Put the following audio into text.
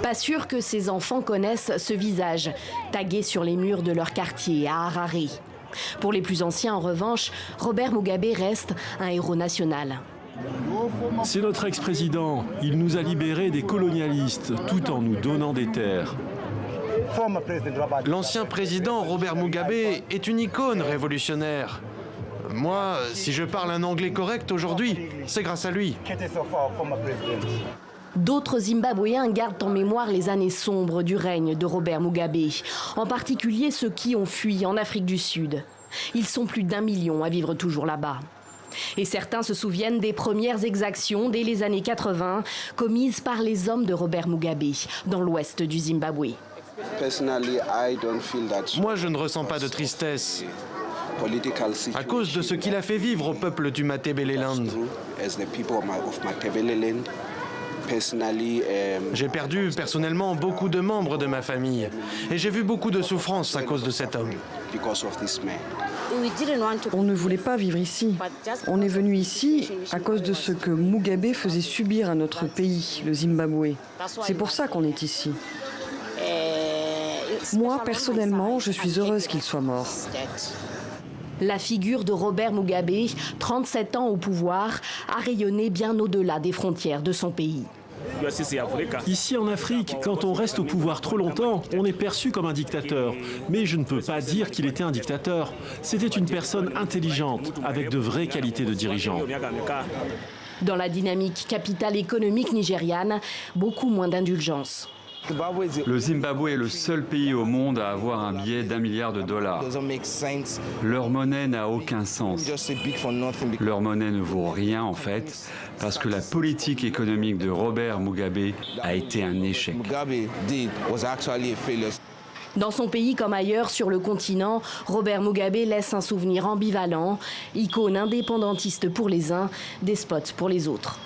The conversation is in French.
Pas sûr que ses enfants connaissent ce visage, tagué sur les murs de leur quartier à Harare. Pour les plus anciens, en revanche, Robert Mugabe reste un héros national. C'est notre ex-président. Il nous a libérés des colonialistes tout en nous donnant des terres. L'ancien président Robert Mugabe est une icône révolutionnaire. Moi, si je parle un anglais correct aujourd'hui, c'est grâce à lui. D'autres Zimbabwéens gardent en mémoire les années sombres du règne de Robert Mugabe, en particulier ceux qui ont fui en Afrique du Sud. Ils sont plus d'1 million à vivre toujours là-bas. Et certains se souviennent des premières exactions dès les années 80 commises par les hommes de Robert Mugabe dans l'ouest du Zimbabwe. Moi, je ne ressens pas de tristesse à cause de ce qu'il a fait vivre au peuple du Matabeleland. J'ai perdu personnellement beaucoup de membres de ma famille et j'ai vu beaucoup de souffrance à cause de cet homme. On ne voulait pas vivre ici. On est venu ici à cause de ce que Mugabe faisait subir à notre pays, le Zimbabwe. C'est pour ça qu'on est ici. Moi, personnellement, je suis heureuse qu'il soit mort. La figure de Robert Mugabe, 37 ans au pouvoir, a rayonné bien au-delà des frontières de son pays. Ici en Afrique, quand on reste au pouvoir trop longtemps, on est perçu comme un dictateur. Mais je ne peux pas dire qu'il était un dictateur. C'était une personne intelligente, avec de vraies qualités de dirigeant. Dans la dynamique capitale économique nigériane, beaucoup moins d'indulgence. Le Zimbabwe est le seul pays au monde à avoir un billet d'1 milliard de dollars. Leur monnaie n'a aucun sens. Leur monnaie ne vaut rien en fait, parce que la politique économique de Robert Mugabe a été un échec. Dans son pays comme ailleurs sur le continent, Robert Mugabe laisse un souvenir ambivalent, icône indépendantiste pour les uns, despote pour les autres.